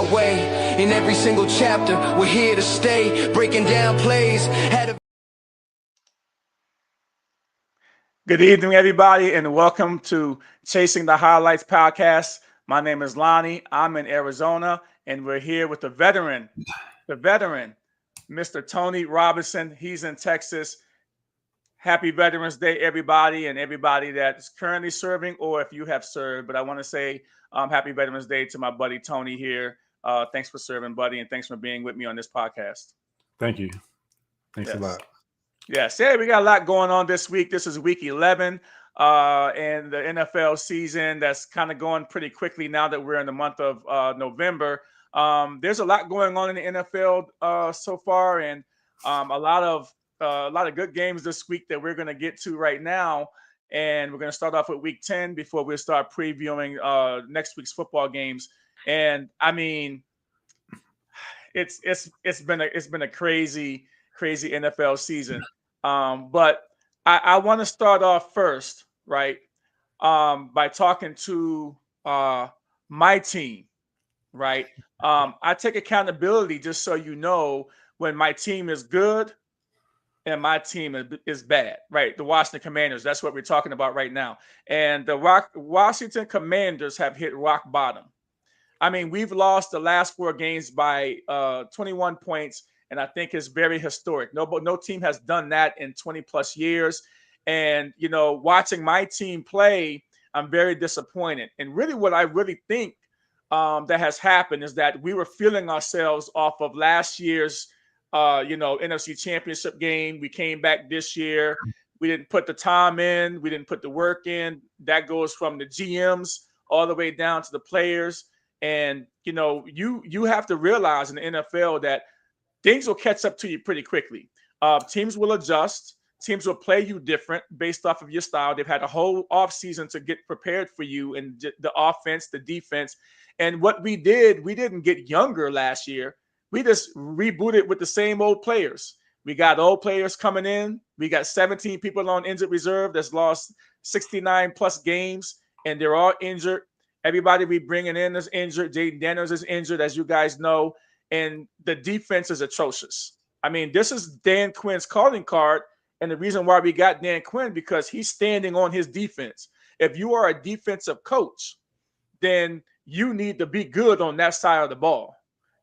our way. In every single chapter, we're here to stay. Breaking down plays. Good evening, everybody, and welcome to Chasing the Highlights podcast. My name is Lonnie. I'm in Arizona, and we're here with the veteran, Mr. Tony Robinson. He's in Texas. Happy Veterans Day, everybody, and everybody that's currently serving, or if you have served. But I want to say happy Veterans Day to my buddy Tony here. Thanks for serving, buddy, and thanks for being with me on this podcast. Thank you. Thanks a lot. Yes, hey, we got a lot going on this week. This is week 11 and the NFL season that's kind of going pretty quickly now that we're in the month of November. There's a lot going on in the NFL so far, and a lot of good games this week that we're going to get to right now. And we're going to start off with week 10 before we start previewing next week's football games. And I mean, it's been a crazy NFL season. But I want to start off first, right, by talking to my team, right? I take accountability, just so you know, when my team is good and my team is bad, right? The Washington Commanders, that's what we're talking about right now. And the Washington Commanders have hit rock bottom. I mean, we've lost the last 4 games by 21 points. And I think it's very historic. No team has done that in 20 plus years. And, you know, watching my team play, I'm very disappointed. And really what I really think that has happened is that we were feeling ourselves off of last year's, NFC Championship game. We came back this year. We didn't put the time in. We didn't put the work in. That goes from the GMs all the way down to the players. And, you know, you have to realize in the NFL that things will catch up to you pretty quickly. Teams will adjust. Teams will play you different based off of your style. They've had a whole offseason to get prepared for you and the offense, the defense. And what we didn't get younger last year. We just rebooted with the same old players. We got old players coming in. We got 17 people on injured reserve that's lost 69 plus games, and they're all injured. Everybody we bringing in is injured. Jaden Daniels is injured, as you guys know. And the defense is atrocious. I mean, this is Dan Quinn's calling card. And the reason why we got Dan Quinn, because he's standing on his defense. If you are a defensive coach, then you need to be good on that side of the ball.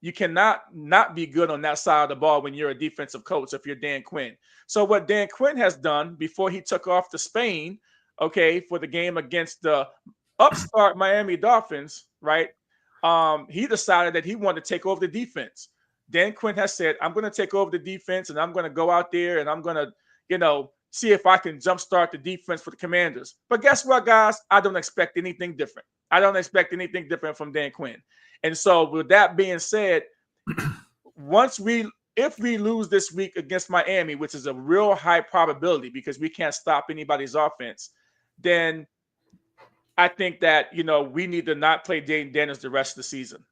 You cannot not be good on that side of the ball when you're a defensive coach if you're Dan Quinn. So what Dan Quinn has done before he took off to Spain, okay, for the game against the upstart Miami Dolphins, right? He decided that he wanted to take over the defense. Dan Quinn has said, I'm going to take over the defense and I'm going to go out there and I'm going to, see if I can jumpstart the defense for the Commanders. But guess what, guys? I don't expect anything different. I don't expect anything different from Dan Quinn. And so with that being said, if we lose this week against Miami, which is a real high probability because we can't stop anybody's offense, then I think that, we need to not play Jaden Daniels the rest of the season.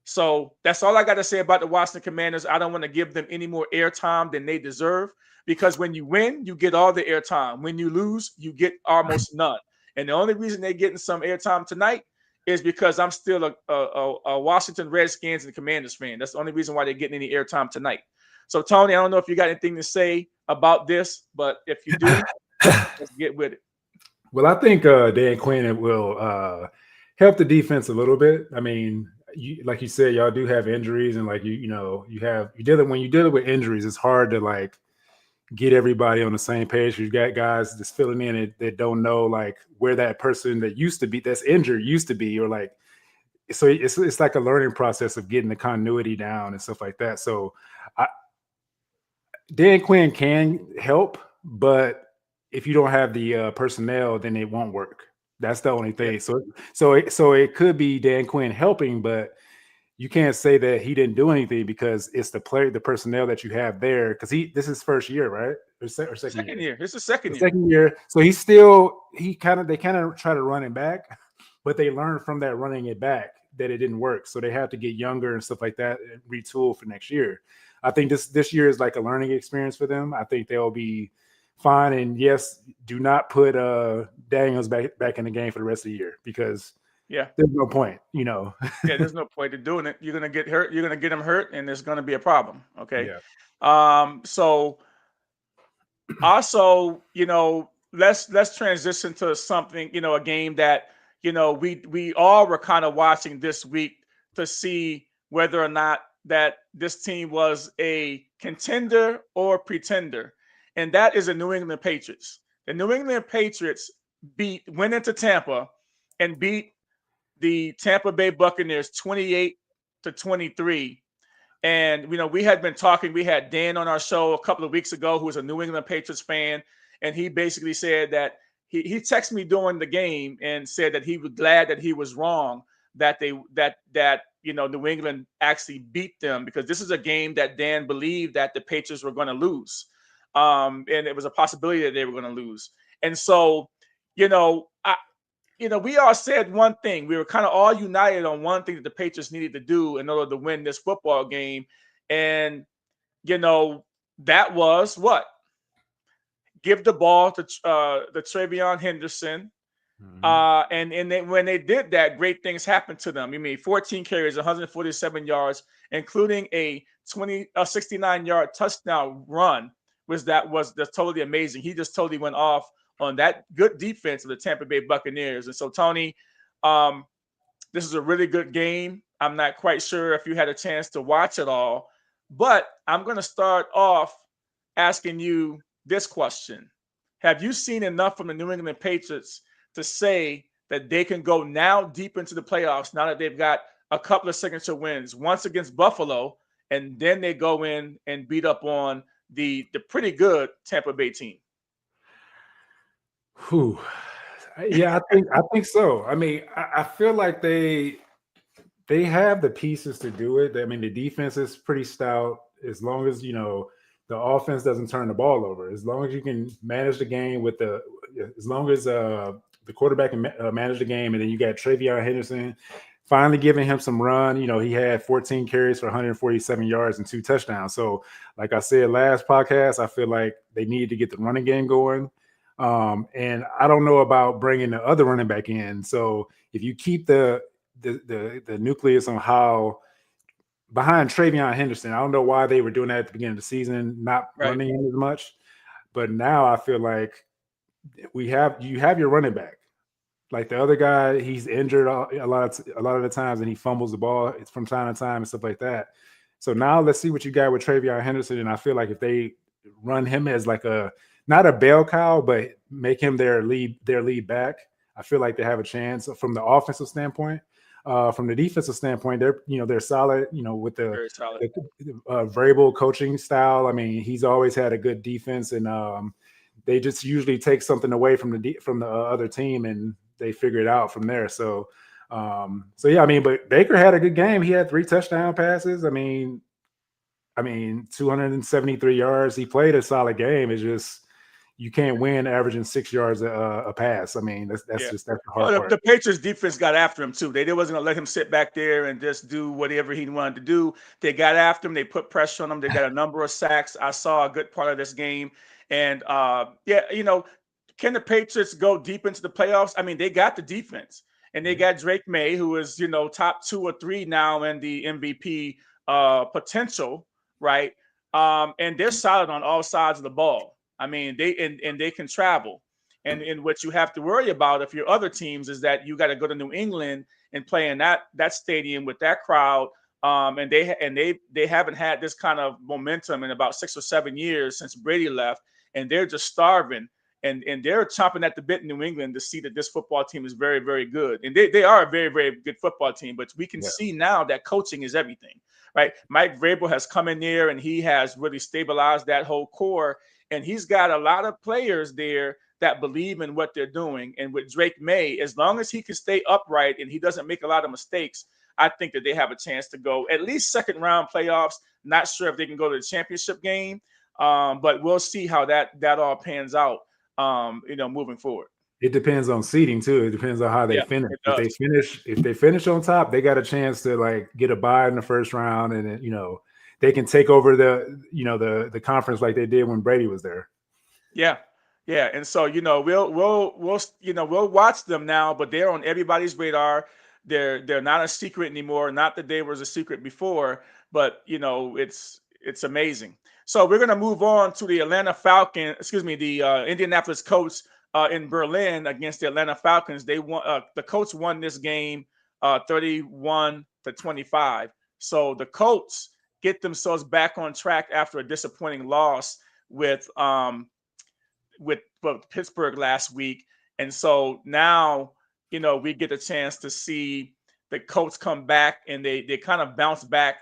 So that's all I got to say about the Washington Commanders. I don't want to give them any more airtime than they deserve, because when you win, you get all the airtime. When you lose, you get almost none. And the only reason they're getting some airtime tonight is because I'm still a Washington Redskins and Commanders fan. That's the only reason why they're getting any airtime tonight. So, Tony, I don't know if you got anything to say about this, but if you do, let's get with it. Well, I think Dan Quinn will help the defense a little bit. I mean, like you said, y'all do have injuries, and like when you deal with injuries, it's hard to get everybody on the same page. You got guys just filling in that don't know where that person that used to be that's injured used to be, or so it's like a learning process of getting the continuity down and stuff like that. So Dan Quinn can help, but if you don't have the personnel, then it won't work. That's the only thing. So it could be Dan Quinn helping, but you can't say that he didn't do anything because it's the personnel that you have there. Because this is his first year, right? Or second year. It's the second year. Second year. So they kind of try to run it back, but they learned from that running it back that it didn't work. So they have to get younger and stuff like that and retool for next year. I think this year is like a learning experience for them. I think they'll be fine. And yes, do not put Daniels back in the game for the rest of the year, because Yeah. there's no point, you know. Yeah, there's no point to doing it. You're gonna get hurt. You're gonna get them hurt, and there's gonna be a problem. Okay. Yeah. So also, let's transition to something, a game that we all were kind of watching this week to see whether or not that this team was a contender or pretender, and that is the New England Patriots. The New England Patriots went into Tampa and beat the Tampa Bay Buccaneers 28-23. And we had been talking. We had Dan on our show a couple of weeks ago, who was a New England Patriots fan, and he basically said that he texted me during the game and said that he was glad that he was wrong, that New England actually beat them, because this is a game that Dan believed that the Patriots were going to lose, and it was a possibility that they were going to lose. And so, we all said one thing. We were kind of all united on one thing that the Patriots needed to do in order to win this football game. And, that was what? Give the ball to the Travion Henderson. And when they did that, great things happened to them. 14 carries, 147 yards, including a 69-yard touchdown run. Was totally amazing. He just totally went off on that good defense of the Tampa Bay Buccaneers. And so, Tony, this is a really good game. I'm not quite sure if you had a chance to watch it all, but I'm going to start off asking you this question. Have you seen enough from the New England Patriots to say that they can go now deep into the playoffs now that they've got a couple of signature wins, once against Buffalo, and then they go in and beat up on the pretty good Tampa Bay team? Whew. Yeah, I think so. I mean, I feel like they have the pieces to do it. I mean, the defense is pretty stout. As long as the offense doesn't turn the ball over, as long as you can manage the game as long as the quarterback can manage the game, and then you got Travion Henderson finally giving him some run. He had 14 carries for 147 yards and 2 touchdowns. So, like I said last podcast, I feel like they need to get the running game going. And I don't know about bringing the other running back in. So if you keep the nucleus on how behind Travion Henderson, I don't know why they were doing that at the beginning of the season, not running him as much. But now I feel like you have your running back. Like the other guy, he's injured a lot of the times, and he fumbles the ball from time to time and stuff like that. So now let's see what you got with Travion Henderson. And I feel like if they run him as like not a bell cow, but make him their lead back, I feel like they have a chance from the offensive standpoint. From the defensive standpoint, they're solid. With the variable coaching style. I mean, he's always had a good defense, and they just usually take something away from the other team, and they figure it out from there. So yeah, I mean, but Baker had a good game. He had 3 touchdown passes. I mean, 273 yards. He played a solid game. It's just you can't win averaging 6 yards a pass. I mean, that's the hard part. The Patriots defense got after him too. They wasn't gonna let him sit back there and just do whatever he wanted to do. They got after him. They put pressure on him. They got a number of sacks. I saw a good part of this game. And can the Patriots go deep into the playoffs? I mean, they got the defense, and they got Drake May, who is top 2 or 3 now in the MVP potential, right? And they're solid on all sides of the ball. I mean, they can travel. And what you have to worry about if you're other teams is that you got to go to New England and play in that stadium with that crowd. And they haven't had this kind of momentum in about 6 or 7 years since Brady left, and they're just starving. And they're chomping at the bit in New England to see that this football team is very, very good. And they are a very, very good football team. But we can see now that coaching is everything, right? Mike Vrabel has come in there, and he has really stabilized that whole core. And he's got a lot of players there that believe in what they're doing. And with Drake May, as long as he can stay upright and he doesn't make a lot of mistakes, I think that they have a chance to go at least second round playoffs. Not sure if they can go to the championship game, but we'll see how that all pans out, moving forward. It depends on seeding too. It depends on how they finish. If they finish on top, they got a chance to get a bye in the first round, and then, they can take over the conference like they did when Brady was there. Yeah. And so we'll watch them now, but they're on everybody's radar. They're not a secret anymore. Not that they was a secret before, but it's amazing. So we're gonna move on to the Indianapolis Colts in Berlin against the Atlanta Falcons. They won. The Colts won this game 31-25. So the Colts get themselves back on track after a disappointing loss with Pittsburgh last week. And so now, we get a chance to see the Colts come back, and they kind of bounce back.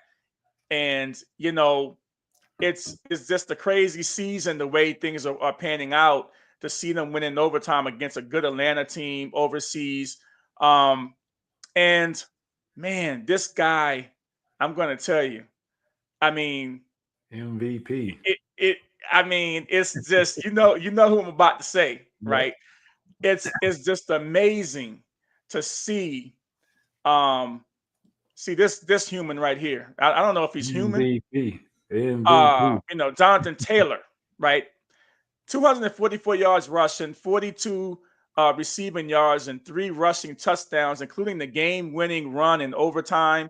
And, it's just a crazy season, the way things are panning out, to see them winning overtime against a good Atlanta team overseas. And man, this guy, I'm going to tell you, I mean, MVP. It's just, who I'm about to say, right? It's just amazing to see this human right here. I don't know if he's human. MVP. Jonathan Taylor, right? 244 yards rushing, 42 receiving yards, and 3 rushing touchdowns, including the game-winning run in overtime.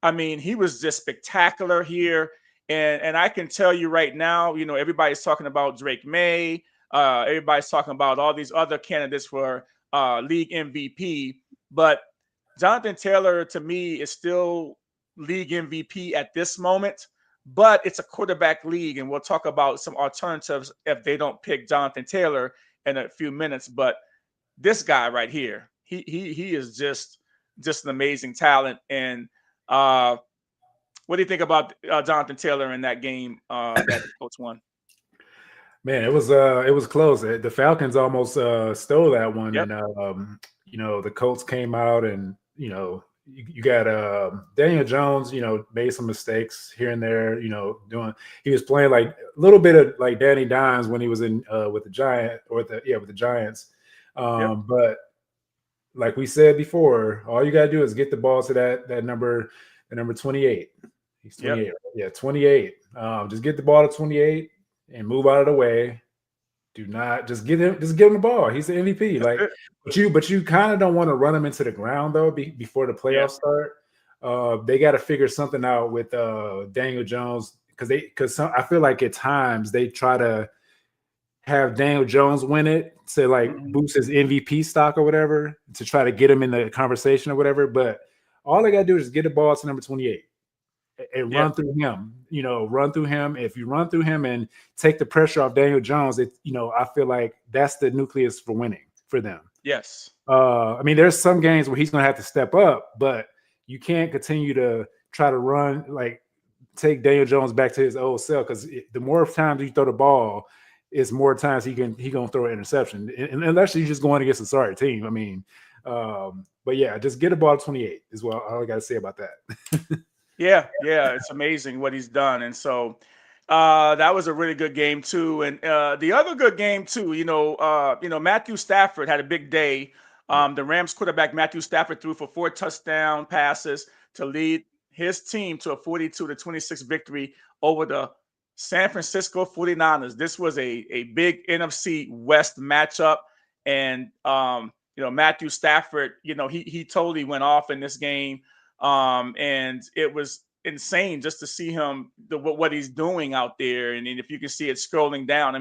I mean, he was just spectacular here. And I can tell you right now, everybody's talking about Drake May. Everybody's talking about all these other candidates for league MVP. But Jonathan Taylor, to me, is still league MVP at this moment. But it's a quarterback league, and we'll talk about some alternatives if they don't pick Jonathan Taylor in a few minutes. But this guy right here, he is just an amazing talent. And what do you think about Jonathan Taylor in that game that the Colts won? Man, it was close. The Falcons almost stole that one, Yep. And the Colts came out, and you got Daniel Jones, made some mistakes here and there. He was playing like a little bit of like Danny Dimes when he was in with the Giants. But like we said before, all you gotta do is get the ball to that number 28. He's 28. Yep. Yeah, 28. Just get the ball to 28 and move out of the way. Do not just give him the ball. He's the MVP. But you kind of don't want to run him into the ground though before the playoffs start. They got to figure something out with Daniel Jones, because I feel like at times they try to have Daniel Jones win it to boost his MVP stock or whatever, to try to get him in the conversation or whatever. But all they got to do is get the ball to number 28 and run through him. Run through him. If you run through him and take the pressure off Daniel Jones, I feel like that's the nucleus for winning for them. Yes. There's some games where he's going to have to step up, but you can't continue to try to run, take Daniel Jones back to his old self, because the more times you throw the ball, it's more times he gonna throw an interception, and unless you're just going against a sorry team. But yeah, just get a ball to 28 is all I got to say about that. Yeah, it's amazing what he's done. And so that was a really good game too. And the other good game too, Matthew Stafford had a big day. The Rams quarterback Matthew Stafford threw for 4 touchdown passes to lead his team to a 42-26 victory over the San Francisco 49ers. This was a big NFC West matchup. And Matthew Stafford, he totally went off in this game. And it was insane just to see him, what he's doing out there. And if you can see it scrolling down,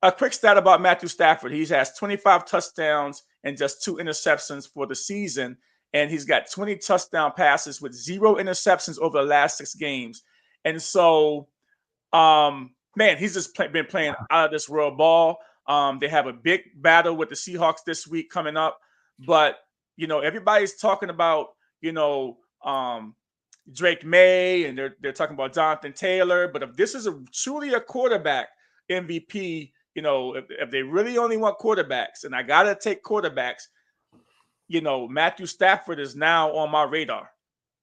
a quick stat about Matthew Stafford: he has 25 touchdowns and just 2 interceptions for the season. And he's got 20 touchdown passes with 0 interceptions over the last 6 games. And so, he's just been playing out of this world ball. They have a big battle with the Seahawks this week coming up. But, everybody's talking about, Drake May, and they're talking about Jonathan Taylor. But if this is truly a quarterback MVP, if they really only want quarterbacks, and I gotta take quarterbacks, Matthew Stafford is now on my radar,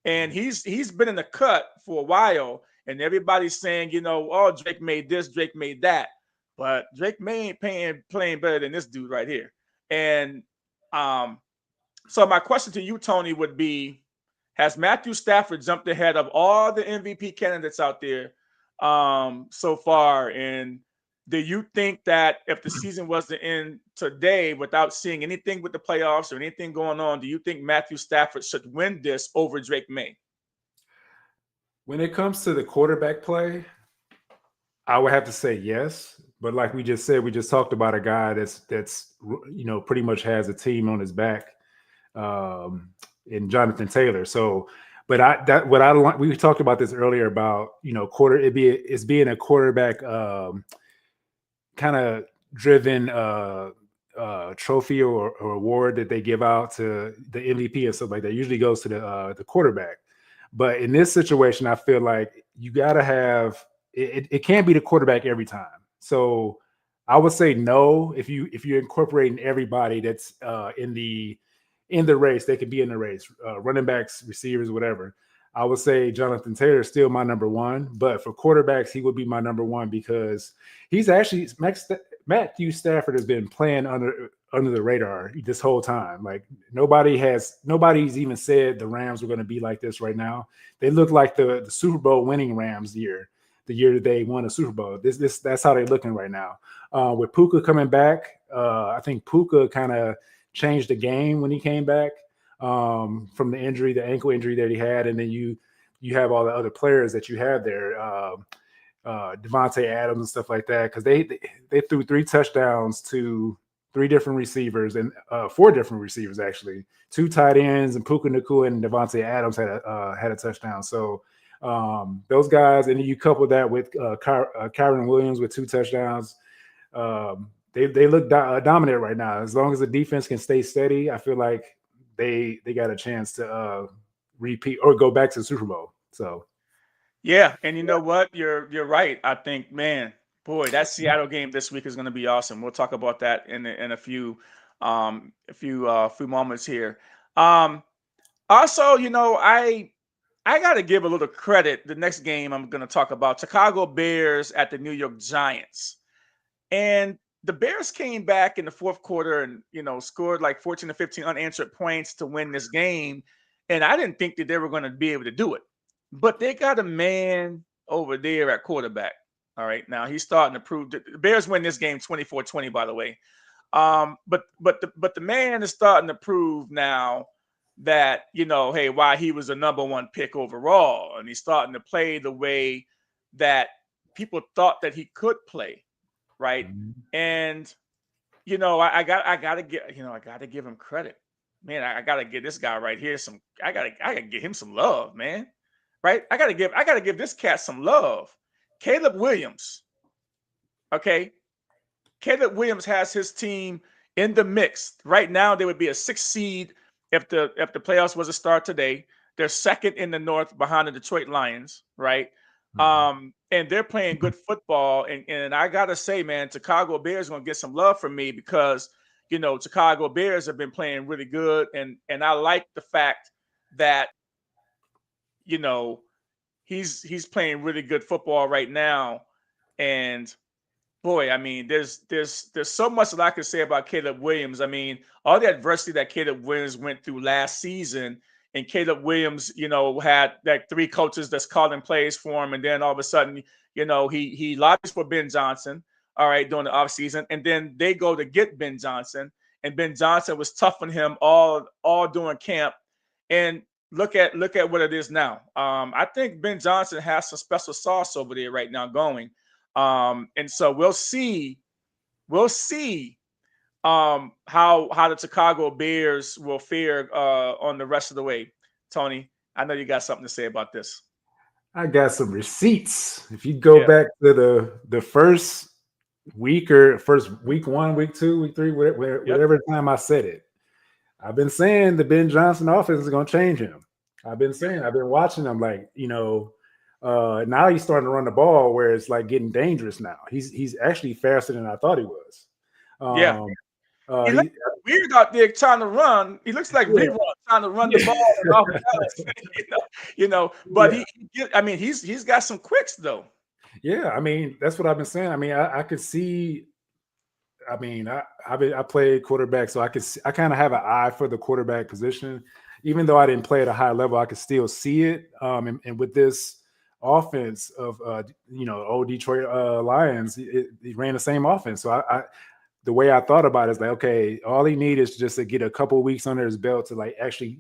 and he's been in the cut for a while, and everybody's saying, Drake made this, Drake made that, but Drake May ain't playing better than this dude right here. And so my question to you, Tony, would be: has Matthew Stafford jumped ahead of all the MVP candidates out there so far? And do you think that if the season was to end today, without seeing anything with the playoffs or anything going on, do you think Matthew Stafford should win this over Drake May? When it comes to the quarterback play, I would have to say yes. But like we just said, we just talked about a guy that's pretty much has a team on his back, in Jonathan Taylor. So, but we talked about this earlier about it's being a quarterback kind of driven trophy or award that they give out to the MVP and stuff like that. Usually goes to the quarterback. But in this situation, I feel like you got to have it can't be the quarterback every time. So I would say no if you're incorporating everybody that's in the race. They could be in the race, running backs, receivers, whatever. I would say Jonathan Taylor is still my number one, but for quarterbacks, he would be my number one because he's actually Matthew Stafford has been playing under the radar this whole time. Like nobody's even said the Rams were going to be like this right now. They look like the Super Bowl winning Rams the year that they won a Super Bowl. That's how they're looking right now. With Puka coming back, I think Puka kind of changed the game when he came back from the ankle injury that he had, and then you have all the other players that you have there, Devontae Adams and stuff like that, because they threw 3 touchdowns to 3 different receivers and 4 different receivers actually, 2 tight ends, and Puka Nacua and Devontae Adams had a touchdown. So those guys, and then you couple that with Kyron Williams with 2 touchdowns. They look dominant right now. As long as the defense can stay steady, I feel like they got a chance to repeat or go back to the Super Bowl. So, yeah, and you know what? You're right. I think, man, boy, that Seattle game this week is going to be awesome. We'll talk about that in a few moments here. Also, I got to give a little credit. The next game I'm going to talk about, Chicago Bears at the New York Giants, and the Bears came back in the fourth quarter and, scored like 14 to 15 unanswered points to win this game. And I didn't think that they were going to be able to do it. But they got a man over there at quarterback. All right. Now he's starting to prove that the Bears win this game 24-20, by the way. But the man is starting to prove now that, hey, why he was a number 1 pick overall. And he's starting to play the way that people thought that he could play. Right. mm-hmm. And, I gotta give him credit, man. I gotta give this guy right here I gotta give him some love, man. Right. I gotta give this cat some love. Caleb Williams. Okay. Caleb Williams has his team in the mix right now. They would be a 6th seed if the playoffs was to start today. They're 2nd in the North behind the Detroit Lions. Right. And they're playing good football. And I got to say, man, Chicago Bears going to get some love from me because, Chicago Bears have been playing really good. And I like the fact that, he's playing really good football right now. And boy, I mean, there's so much that I could say about Caleb Williams. I mean, all the adversity that Caleb Williams went through last season, and Caleb Williams, had like 3 coaches that's calling plays for him, and then all of a sudden, he lobbies for Ben Johnson, all right, during the offseason, and then they go to get Ben Johnson, and Ben Johnson was tough on him all during camp. And look at what it is now. I think Ben Johnson has some special sauce over there right now going. And so we'll see how the Chicago Bears will fare on the rest of the way. Tony, I know you got something to say about this. I got some receipts. If you go back to the first week or first week 1, week 2, week 3, whatever time I said it, I've been saying the Ben Johnson offense is going to change him. I've been watching him like, now he's starting to run the ball where it's like getting dangerous now. He's actually faster than I thought he was. He looks weird out there trying to run. He looks like Rerun trying to run the ball off balance, But he's got some quicks though. Yeah, I mean that's what I've been saying. I mean, I could see. I mean, I played quarterback, so I kind of have an eye for the quarterback position. Even though I didn't play at a high level, I could still see it. And with this offense of old Detroit Lions, he ran the same offense. So the way I thought about it is like, okay, all he needs is just to get a couple weeks under his belt to like actually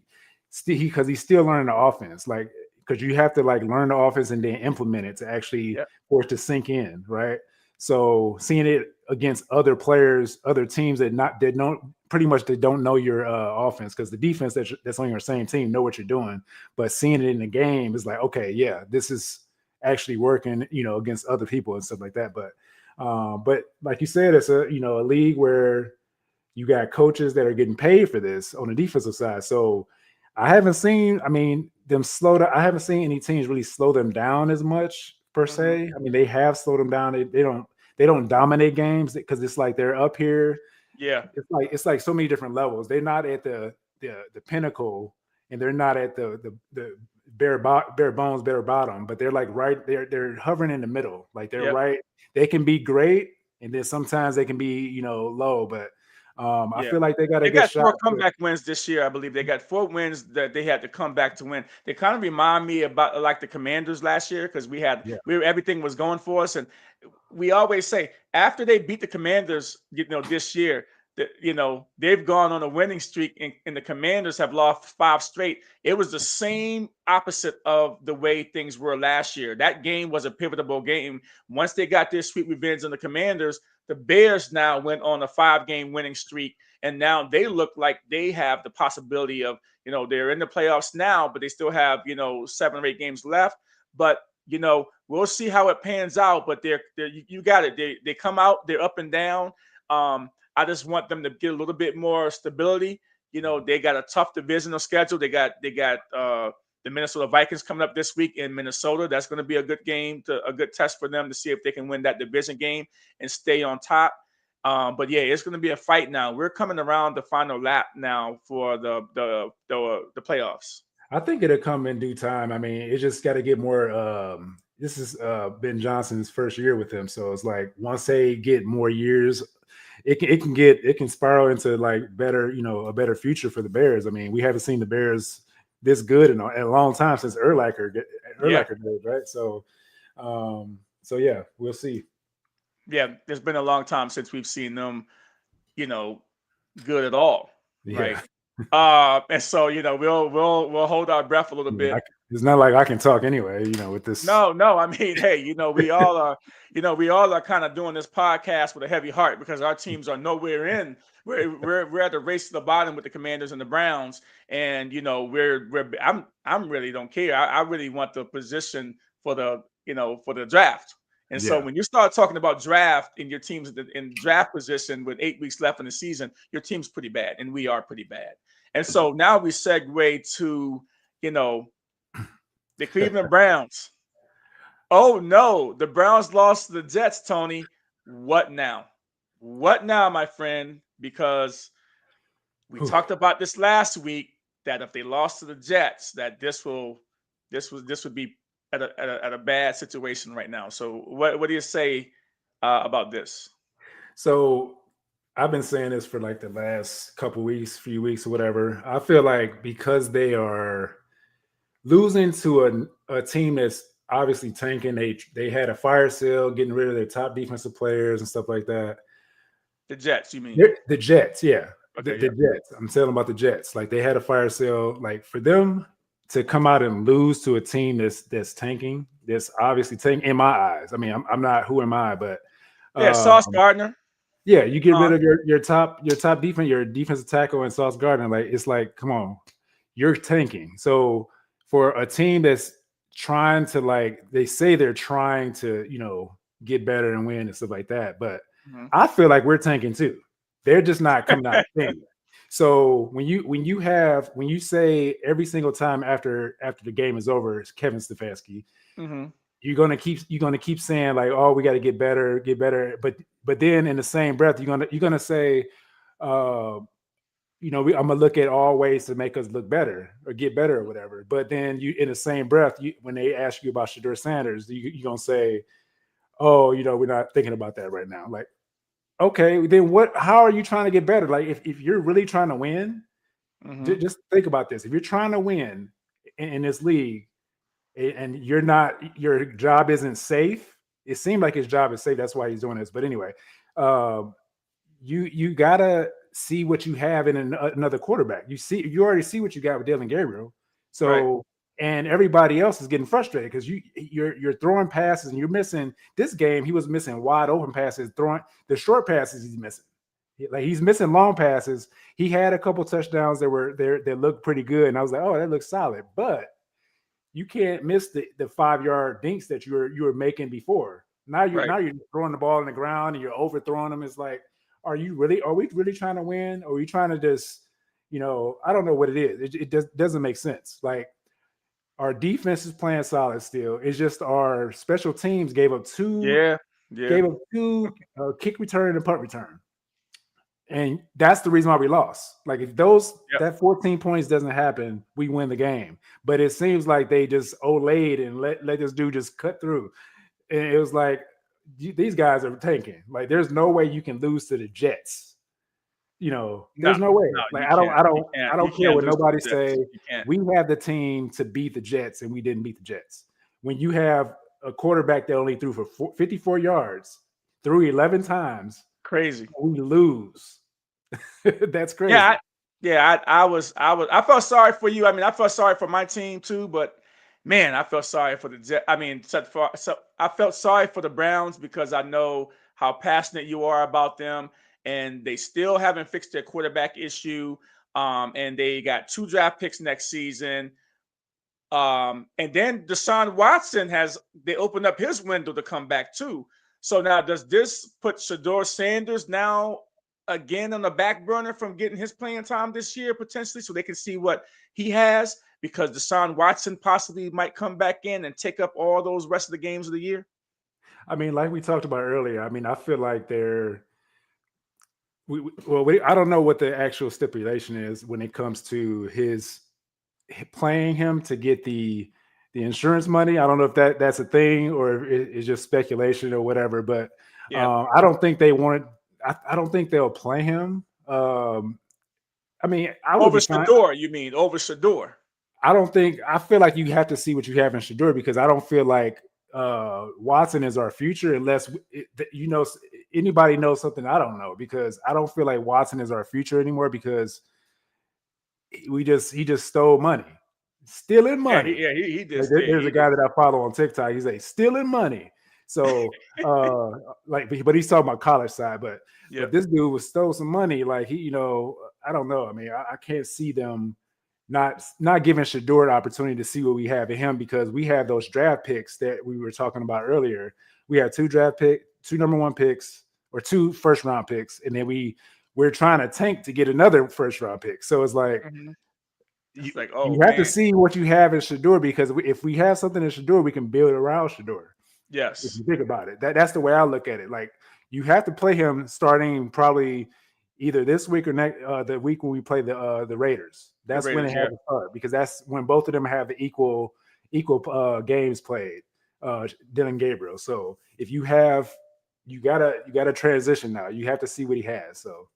because he's still learning the offense, like because you have to like learn the offense and then implement it to actually for it to sink in, right? So seeing it against other players, other teams that don't pretty much they don't know your offense, because the defense that's on your same team know what you're doing, but seeing it in the game is like, okay, yeah, this is actually working, against other people and stuff like that. But like you said, it's a league where you got coaches that are getting paid for this on the defensive side. So I haven't seen, them slow down. I haven't seen any teams really slow them down as much per se. I mean, they have slowed them down. They don't dominate games because it's like they're up here. Yeah. It's like so many different levels. They're not at the pinnacle, and they're not at the bare bones, bare bottom, but they're like they're hovering in the middle. Like they're right. They can be great, and then sometimes they can be low, but I feel like they got a good shot. 4 comeback wins this year, I believe. They got 4 wins that they had to come back to win. They kind of remind me about like the Commanders last year, because everything was going for us, and we always say after they beat the Commanders, this year, they've gone on a winning streak, and the Commanders have lost 5 straight. It was the same opposite of the way things were last year. That game was a pivotal game. Once they got their sweet revenge on the Commanders, the Bears now went on a 5-game winning streak, and now they look like they have the possibility of, they're in the playoffs now, but they still have, 7 or 8 games left. But, we'll see how it pans out. But you got it. They come out, they're up and down. I just want them to get a little bit more stability. They got a tough divisional schedule. They got the Minnesota Vikings coming up this week in Minnesota. That's going to be a good game, a good test for them to see if they can win that division game and stay on top. But yeah, it's going to be a fight now. We're coming around the final lap now for the playoffs. I think it'll come in due time. I mean, it just got to get more. This is Ben Johnson's first year with him, so it's like once they get more years, it can spiral into like better, a better future for the Bears. I mean, we haven't seen the Bears this good in a long time since Urlacher did, right? So yeah, we'll see. Yeah, it's been a long time since we've seen them, good at all, right? And so we'll hold our breath a little bit. It's not like I can talk anyway, with this. No. I mean, hey, we all are kind of doing this podcast with a heavy heart because our teams are nowhere in. We're at the race to the bottom with the Commanders and the Browns, and I'm really don't care. I really want the position for the draft. And so when you start talking about draft and your team's in draft position with 8 weeks left in the season, your team's pretty bad, and we are pretty bad. And so now we segue to the Cleveland Browns. Oh no, the Browns lost to the Jets, Tony. What now? What now, my friend? Because we talked about this last week, that if they lost to the Jets, that this would be at a bad situation right now. So what do you say about this? So I've been saying this for like the last few weeks or whatever. I feel like because they are losing to a team that's obviously tanking, they had a fire sale, getting rid of their top defensive players and stuff like that. The Jets, you mean? The Jets, yeah. Okay, the Jets. I'm telling about the Jets. Like they had a fire sale. Like for them to come out and lose to a team that's tanking, that's obviously tanking in my eyes. I mean, I'm not. Who am I? But Sauce Gardner. Yeah, you get rid of your top defense, your defensive tackle, and Sauce Gardner. Like it's like, come on, you're tanking. So for a team that's trying to, like, they say they're trying to, get better and win and stuff like that, but I feel like we're tanking too. They're just not coming out tanking. So when you say every single time after the game is over, it's Kevin Stefanski, you're gonna keep saying like, oh, we got to get better, but then in the same breath, you're gonna say, I'm gonna look at all ways to make us look better or get better or whatever. But then in the same breath, when they ask you about Shedeur Sanders, you're gonna say, oh, we're not thinking about that right now. Like, okay, then how are you trying to get better? Like if you're really trying to win, just think about this. If you're trying to win in this league and your job isn't safe, it seemed like his job is safe. That's why he's doing this. But anyway, you gotta see what you have in another quarterback. You already see what you got with Dylan Gabriel. So Right. and everybody else is getting frustrated because you're throwing passes and you're missing this game. He was missing wide open passes, throwing the short passes he's missing. Like he's missing long passes. He had a couple touchdowns that were there that looked pretty good, and I was like, oh, that looks solid. But you can't miss the 5-yard dinks that you were making before. Now you're throwing the ball on the ground and you're overthrowing them. It's like, are we really trying to win? Or are we trying to just, I don't know what it is. It doesn't make sense. Like our defense is playing solid still. It's just our special teams gave up two kick return and punt return. And that's the reason why we lost. Like if that 14 points doesn't happen, we win the game. But it seems like they just olayed and let this dude just cut through. And it was like these guys are tanking. Like there's no way you can lose to the Jets. There's no way. Like I don't care what nobody say. We have the team to beat the Jets, and we didn't beat the Jets. When you have a quarterback that only threw for 54 yards, threw 11 times, crazy. We lose. That's crazy. I felt sorry for you. I mean, I felt sorry for my team too, but man, I felt sorry for the Jets. I mean, I felt sorry for the Browns because I know how passionate you are about them, and they still haven't fixed their quarterback issue. And they got 2 draft picks next season. And then Deshaun Watson they opened up his window to come back too. So now does this put Shedeur Sanders now again on the back burner from getting his playing time this year potentially so they can see what he has because Deshaun Watson possibly might come back in and take up all those rest of the games of the year? I mean, like we talked about earlier, I mean, I feel like I don't know what the actual stipulation is when it comes to his playing him to get the insurance money. I don't know if that's a thing or it's just speculation or whatever, but I don't think they want it. I don't think they'll play him. I mean, I would over be fine. Shedeur, you mean over Shedeur? I feel like you have to see what you have in Shedeur because I don't feel like Watson is our future unless anybody knows something I don't know, because I don't feel like Watson is our future anymore because he just stole money. Stealing money. He did. Like, there's a guy that I follow on TikTok. He's like stealing money. So but he's talking about college side, but this dude was stole some money. Like I don't know. I mean, I can't see them not giving Shedeur the opportunity to see what we have in him because we have those draft picks that we were talking about earlier. We have 2 number 1 picks or 2 first round picks, and then we're trying to tank to get another first round pick. So it's like you have to see what you have in Shedeur because if we have something in Shedeur, we can build around Shedeur. Yes, if you think about it, that's the way I look at it. Like you have to play him starting probably either this week or next the week when we play the Raiders. That's when it has to start because that's when both of them have the equal games played. Dylan Gabriel. So if you gotta transition now. You have to see what he has. So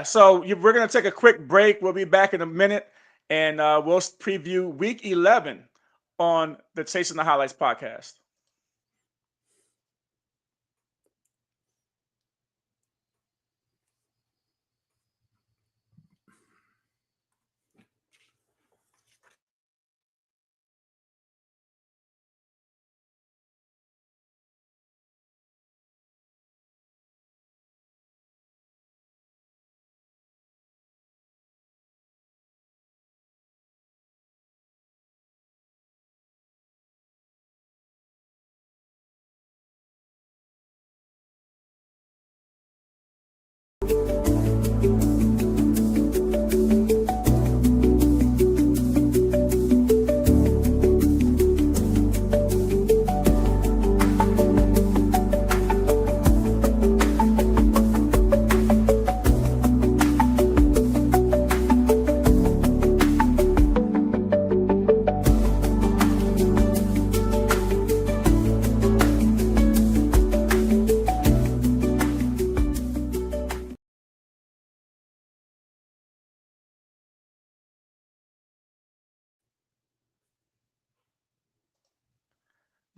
so we're gonna take a quick break. We'll be back in a minute, and we'll preview Week 11 on the Chasing the Highlights podcast.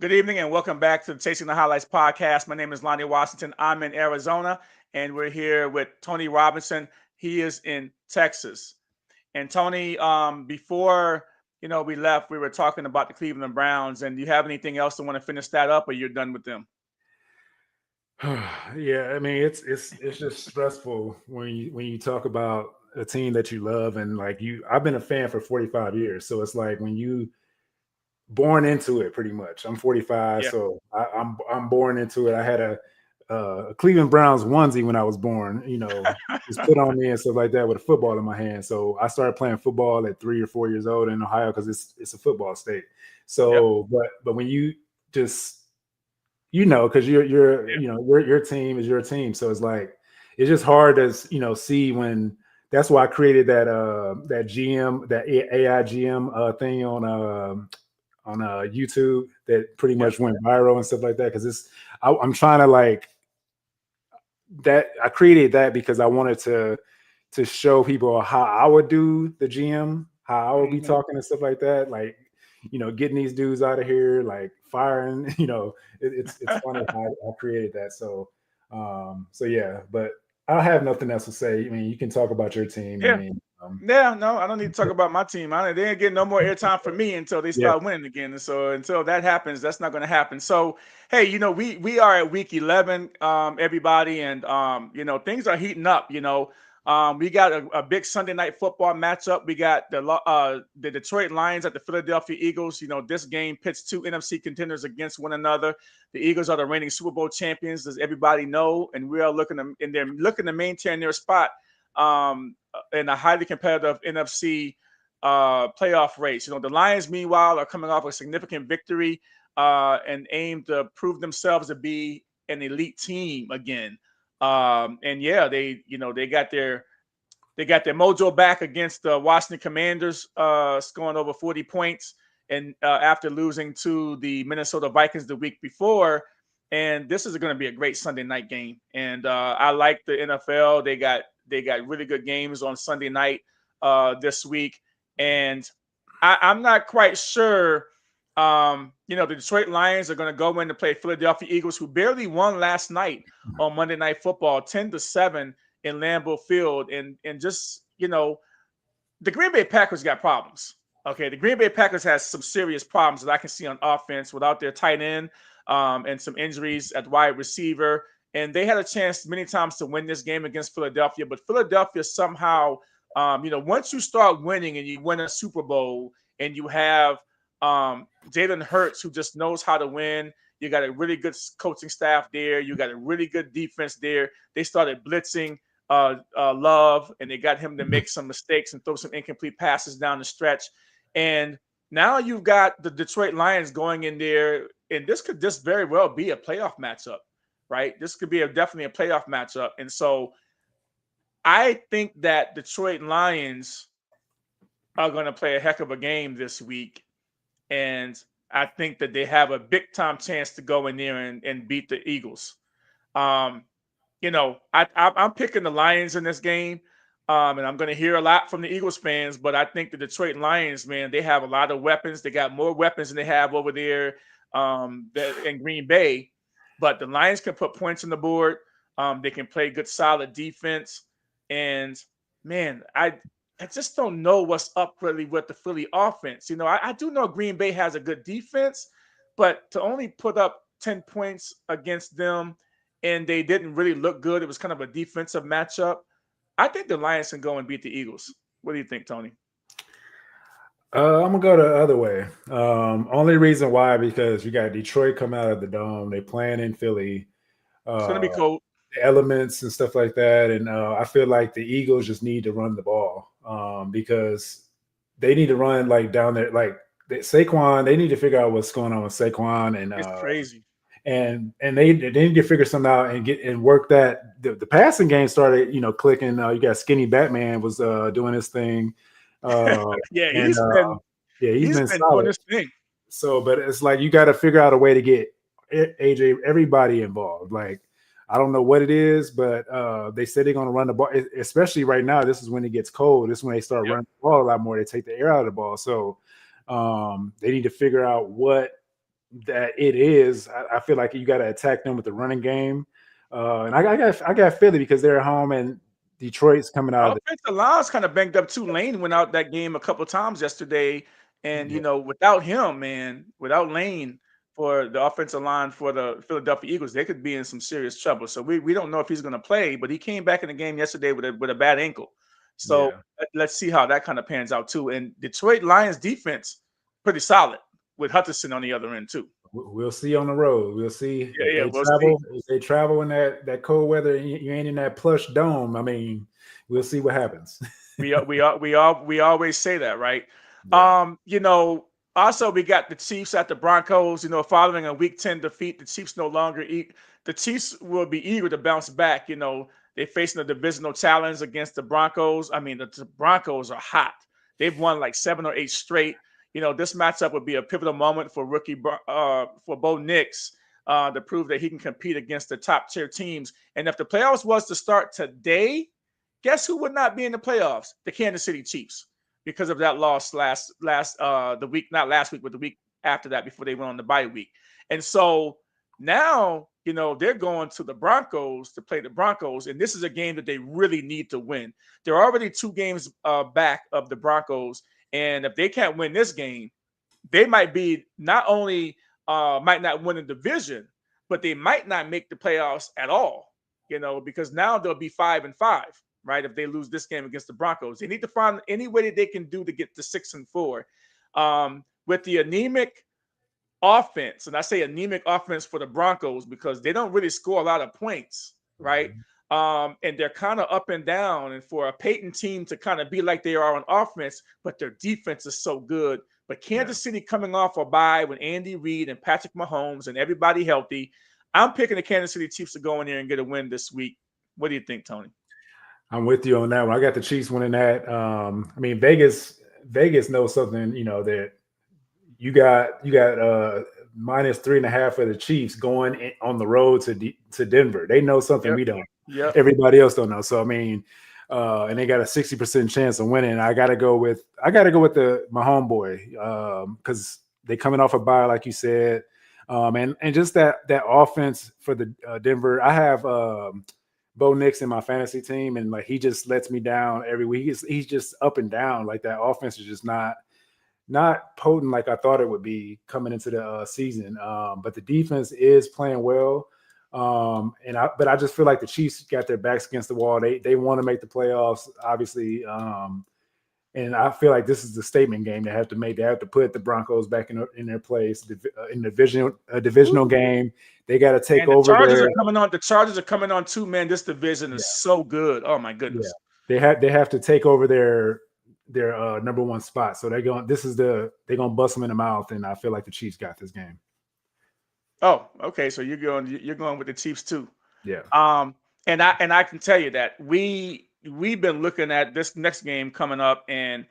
Good evening and welcome back to the Chasing the Highlights podcast. My name is Lonnie Washington. I'm in Arizona and we're here with Tony Robinson. He is in Texas. And Tony, before we left, we were talking about the Cleveland Browns. And do you have anything else to want to finish that up, or you're done with them? Yeah, I mean it's just stressful when you talk about a team that you love, and like I've been a fan for 45 years, so it's like when you born into it pretty much. I'm 45, Yeah. so I'm born into it. I had a Cleveland Browns onesie when I was born, just put on me and stuff like that with a football in my hand. So I started playing football at 3 or 4 years old in Ohio because it's a football state. So, but when you just because your team is your team, so it's like it's just hard to see when. That's why I created that GM, that AI GM thing on YouTube that pretty much went viral and stuff like that, because I'm trying to like that. I created that because I wanted to show people how I would do the GM, how I would be talking and stuff like that, like getting these dudes out of here, like firing. It's funny how I created that. So yeah, but I have nothing else to say. I mean, you can talk about your team. Yeah. I mean, No, I don't need to talk about my team. They ain't getting no more airtime from me until they start winning again. And so until that happens, that's not going to happen. So, hey, we are at week 11, everybody, and things are heating up. We got a big Sunday night football matchup. We got the Detroit Lions at the Philadelphia Eagles. This game pits two NFC contenders against one another. The Eagles are the reigning Super Bowl champions, as everybody know, and we are looking to maintain their spot in a highly competitive NFC playoff race. The Lions, meanwhile, are coming off a significant victory and aim to prove themselves to be an elite team again. They got their mojo back against the Washington Commanders, scoring over 40 points, and after losing to the Minnesota Vikings the week before. And this is going to be a great Sunday night game. And I like the NFL. They got really good games on Sunday night this week. And I'm not quite sure. The Detroit Lions are going to go in to play Philadelphia Eagles, who barely won last night on Monday Night Football, 10-7 in Lambeau Field. And just, the Green Bay Packers got problems. Okay, the Green Bay Packers has some serious problems that I can see on offense without their tight end and some injuries at wide receiver. And they had a chance many times to win this game against Philadelphia, but Philadelphia somehow, once you start winning and you win a Super Bowl and you have Jalen Hurts, who just knows how to win, you got a really good coaching staff there, you got a really good defense there. They started blitzing Love, and they got him to make some mistakes and throw some incomplete passes down the stretch. And now you've got the Detroit Lions going in there, and this could just very well be a playoff matchup, right? This could be definitely a playoff matchup. And so I think that Detroit Lions are going to play a heck of a game this week. And I think that they have a big time chance to go in there and beat the Eagles. I'm picking the Lions in this game. And I'm going to hear a lot from the Eagles fans, but I think the Detroit Lions, man, they have a lot of weapons. They got more weapons than they have over there in Green Bay. But the Lions can put points on the board. They can play good, solid defense. And, man, I just don't know what's up really with the Philly offense. I do know Green Bay has a good defense, but to only put up 10 points against them and they didn't really look good, it was kind of a defensive matchup. I think the Lions can go and beat the Eagles. What do you think, Tony? I'm gonna go the other way. Only reason why, because you got Detroit coming out of the dome. They playing in Philly. It's gonna be cold. The elements and stuff like that, and I feel like the Eagles just need to run the ball because they need to run like down there, like Saquon. They need to figure out what's going on with Saquon, and it's crazy. And they need to figure something out and work that. The passing game started, clicking. You got Skinny Batman was doing his thing. He's been solid. doing this thing. So, but it's like you got to figure out a way to get everybody involved. Like, I don't know what it is, but they said they're going to run the ball, especially right now. This is when it gets cold. This is when they start running the ball a lot more. They take the air out of the ball. So they need to figure out what that it is. I feel like you got to attack them with the running game. And I got Philly because they're at home and Detroit's coming out of Offensive line's kind of banged up too. Lane went out that game a couple times yesterday, and yeah, without him, man, without Lane for the offensive line for the Philadelphia Eagles, they could be in some serious trouble. So we don't know if he's going to play, but he came back in the game yesterday with a bad ankle. So yeah. let's see how that kind of pans out too. And Detroit Lions defense pretty solid with Hutchinson on the other end too. We'll see on the road. We'll see Yeah, we'll see. If they travel in that cold weather. And you ain't in that plush dome. I mean, we'll see what happens. We always say that, right? Yeah. Also we got the Chiefs at the Broncos. Following a Week 10 defeat, the Chiefs no longer eat. The Chiefs will be eager to bounce back. They're facing a divisional challenge against the Broncos. I mean, the Broncos are hot. They've won like 7 or 8 straight. This matchup would be a pivotal moment for for Bo Nix to prove that he can compete against the top tier teams. And if the playoffs was to start today, guess who would not be in the playoffs? The Kansas City Chiefs, because of that loss the week, not last week, but the week after that, before they went on the bye week. And so now, they're going to the Broncos to play the Broncos, and this is a game that they really need to win. They're already 2 games back of the Broncos, and if they can't win this game, they might be not only might not win the division, but they might not make the playoffs at all. Because now they'll be 5-5. Right, if they lose this game against the Broncos, they need to find any way that they can do to get to 6-4. With the anemic offense, and I say anemic offense for the Broncos because they don't really score a lot of points, right? And they're kind of up and down. And for a Peyton team to kind of be like they are on offense, but their defense is so good. But Kansas City coming off a bye with Andy Reid and Patrick Mahomes and everybody healthy, I'm picking the Kansas City Chiefs to go in there and get a win this week. What do you think, Tony? I'm with you on that one. I got the Chiefs winning that. I mean, Vegas knows something, that you got -3.5 for the Chiefs going on the road to Denver. They know something we don't. Yeah. Everybody else don't know. So I mean, and they got a 60% chance of winning. I gotta go with my homeboy because they coming off a bye, like you said, and just that offense for the Denver. I have Bo Nix in my fantasy team, and like he just lets me down every week. He's just up and down. Like that offense is just not potent like I thought it would be coming into the season. But the defense is playing well. But I just feel like the Chiefs got their backs against the wall. They want to make the playoffs, obviously. And I feel like this is the statement game they have to make. They have to put the Broncos back in their place in the divisional game. They got to take over. The Chargers are coming on too, man. This division is so good. Oh my goodness. Yeah. They have to take over their number 1 spot. So they're gonna bust them in the mouth, and I feel like the Chiefs got this game. Oh, okay. So you're going with the Chiefs too. Yeah. And I can tell you that we've been looking at this next game coming up, and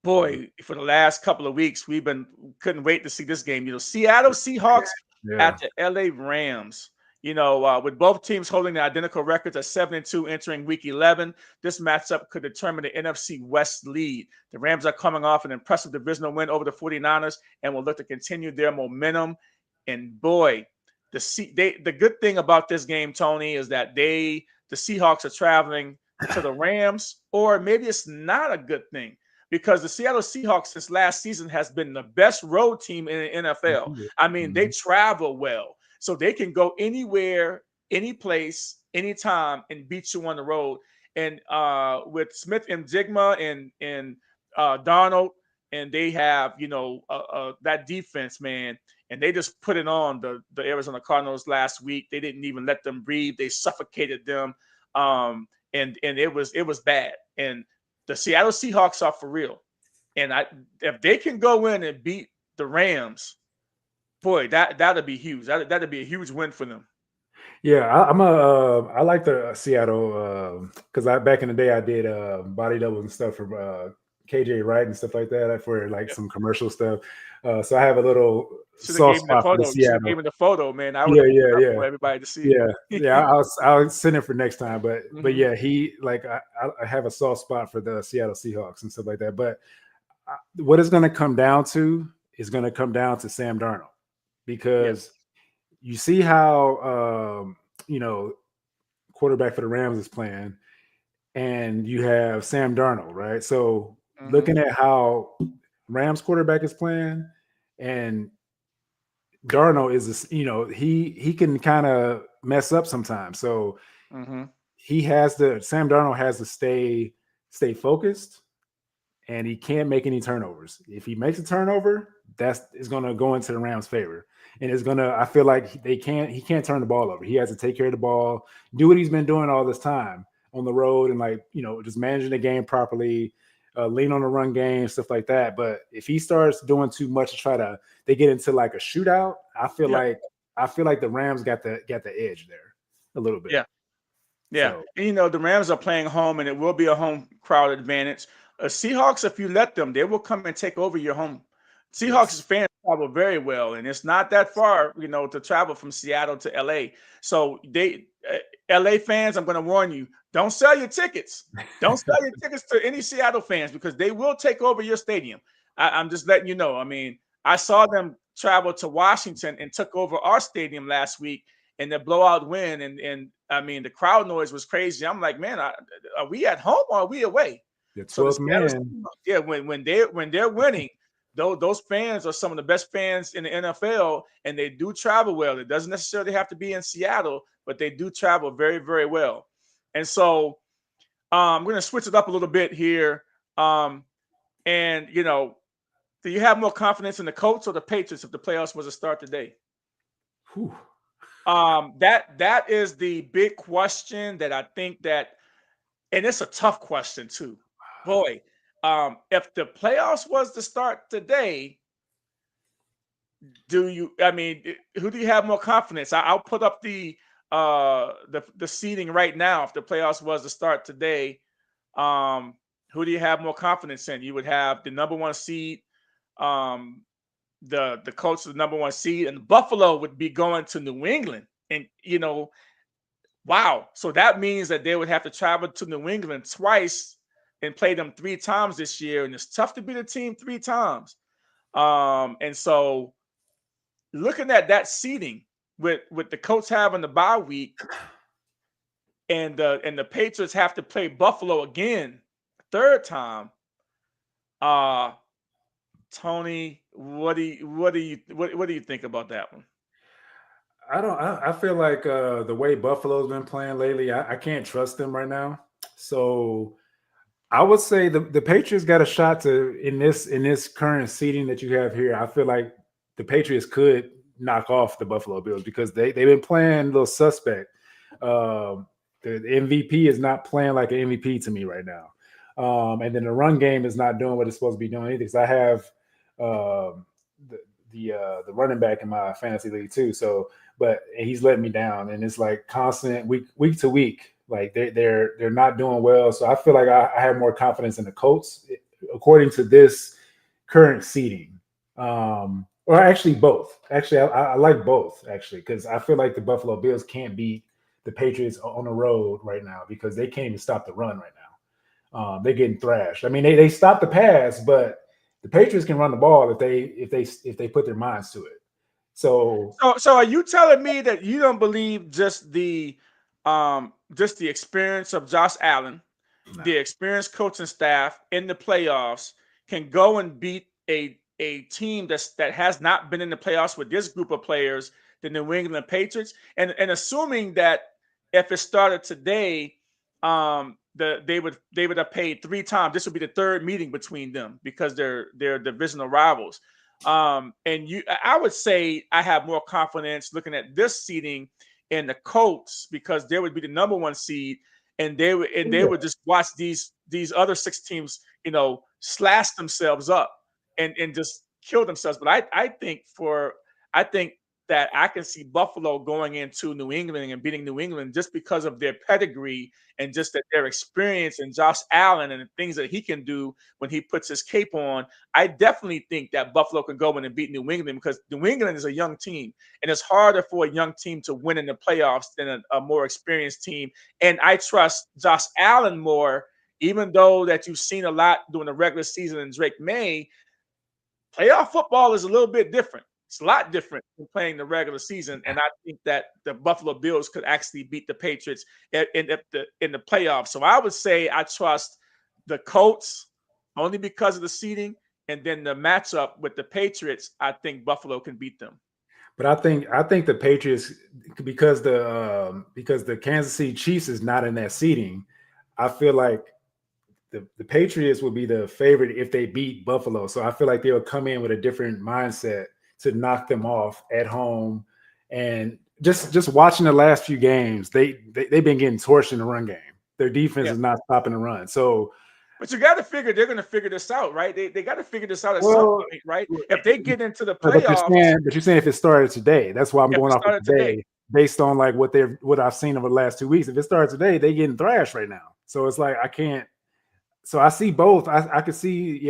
boy, for the last couple of weeks, couldn't wait to see this game. Seattle Seahawks at the LA Rams. With both teams holding the identical records at 7-2 entering Week 11, this matchup could determine the NFC West lead. The Rams are coming off an impressive divisional win over the 49ers and will look to continue their momentum. And boy, the good thing about this game, Tony, is that the Seahawks are traveling to the Rams, or maybe it's not a good thing because the Seattle Seahawks since last season has been the best road team in the NFL. I mean, they travel well, so they can go anywhere, any place, anytime, and beat you on the road. And with Smith and Jigma and Darnold, and they have that defense, man. And they just put it on the Arizona Cardinals last week. They didn't even let them breathe. They suffocated them. And it was bad. And the Seattle Seahawks are for real. And if they can go in and beat the Rams, boy, that'd be huge. That'd be a huge win for them. Yeah, I like the Seattle because back in the day I did body doubles and stuff for KJ Wright and stuff like that for some commercial stuff. So I have a little soft spot for Seattle. Gave me the photo, man. I for everybody to see. I'll send it for next time. But yeah, I have a soft spot for the Seattle Seahawks and stuff like that. But what it's going to come down to is going to come down to Sam Darnold. Yeah. because you see how quarterback for the Rams is playing, and you have Sam Darnold, right? So Hmm. looking at how Rams quarterback is playing, and Darnold is this, he can kind of mess up sometimes. So Hmm. Sam Darnold has to stay focused, and he can't make any turnovers. If he makes a turnover, that's is going to go into the Rams' favor, and it's going to. I feel like he can't turn the ball over. He has to take care of the ball, do what he's been doing all this time on the road, and just managing the game properly, lean on the run game, stuff like that. But if he starts doing too much to they get into like a shootout. Yeah. I feel like the Rams got the edge there a little bit. Yeah. Yeah, So and the Rams are playing home, and it will be a home crowd advantage. Seahawks, if you let them, they will come and take over your home. Seahawks yes, fans travel very well, and it's not that far, to travel from Seattle to LA. So LA fans, I'm going to warn you: don't sell your tickets. Don't sell your tickets to any Seattle fans because they will take over your stadium. I'm just letting you know. I mean, I saw them travel to Washington and took over our stadium last week in the blowout win, and I mean the crowd noise was crazy. I'm like, man, are we at home or are we away? the So the 12th Seattle man. Seahawks, yeah, when they're winning, those fans are some of the best fans in the NFL, and they do travel well. It doesn't necessarily have to be in Seattle, but they do travel very, very well. And so I'm going to switch it up a little bit here. And do you have more confidence in the Colts or the Patriots if the playoffs was to start today? Whew. That is the big question that I think that, and it's a tough question too. Boy, if the playoffs was to start today, who do you have more confidence? I'll put up the seeding right now. If the playoffs was to start today, um, who do you have more confidence in? You would have the number one seed, um, the Colts, the number one seed, and Buffalo would be going to New England, and wow. So that means that they would have to travel to New England twice and play them three times this year. And it's tough to beat a team three times. And so looking at that seeding with the Colts having the bye week and the Patriots have to play Buffalo again, third time. Uh Tony, what do you think about that one? I feel like the way Buffalo's been playing lately, I can't trust them right now. So I would say the Patriots got a shot to in this current seating that you have here. I feel like the Patriots could knock off the Buffalo Bills because they've been playing a little suspect. The MVP is not playing like an MVP to me right now. And then the run game is not doing what it's supposed to be doing either. Because I have the the running back in my fantasy league too. So, but he's letting me down, and it's like constant week to week. Like they're not doing well. So I feel like I have more confidence in the Colts according to this current seeding. Or actually both. Actually, I like both actually because I feel like the Buffalo Bills can't beat the Patriots on the road right now because they can't even stop the run right now. They're getting thrashed. I mean, they stopped the pass, but the Patriots can run the ball if they put their minds to it. So So are you telling me that you don't believe just the experience of Josh Allen, nah. the experienced coaching staff in the playoffs can go and beat a team that has not been in the playoffs with this group of players, the New England Patriots, and assuming that if it started today, they would have paid three times. This would be the third meeting between them because they're divisional rivals. I would say I have more confidence looking at this seeding in the Colts because they would be the number one seed, and they would just watch these other six teams, slash themselves up and just kill themselves. But I think that I can see Buffalo going into New England and beating New England just because of their pedigree and just that their experience and Josh Allen and the things that he can do when he puts his cape on. I definitely think that Buffalo can go in and beat New England because New England is a young team, and it's harder for a young team to win in the playoffs than a more experienced team. And I trust Josh Allen more, even though that you've seen a lot during the regular season in Drake May. Playoff football is a little bit different. It's a lot different than playing the regular season, and I think that the Buffalo Bills could actually beat the Patriots in the playoffs. So I would say I trust the Colts only because of the seeding, and then the matchup with the Patriots, I think Buffalo can beat them. But I think the Patriots, because the Kansas City Chiefs is not in that seeding, I feel like the Patriots will be the favorite if they beat Buffalo. So I feel like they'll come in with a different mindset to knock them off at home. And just watching the last few games, they've been getting torched in the run game. Their defense is not stopping the run. So, but you got to figure they're going to figure this out, right? They got to figure this out at some point, right? If they get into the playoffs, but you're saying if it started today, that's why I'm going off of today, based on like what I've seen over the last 2 weeks. If it started today, they getting thrashed right now. So it's like I can't. So I see both. I could see,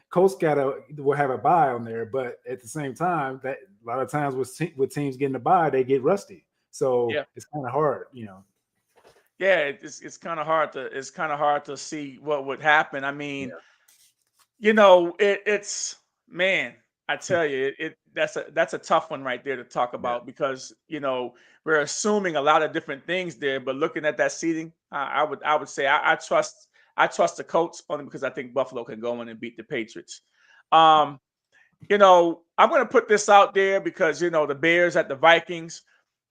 Colts will have a bye on there, but at the same time, that a lot of times with teams getting a bye, they get rusty. So it's kind of hard, Yeah, it's kind of hard to see what would happen. I mean, it's man, I tell you, that's a tough one right there to talk about because we're assuming a lot of different things there, but looking at that seeding, I would say I trust the Colts only because I think Buffalo can go in and beat the Patriots. I'm going to put this out there because the Bears at the Vikings.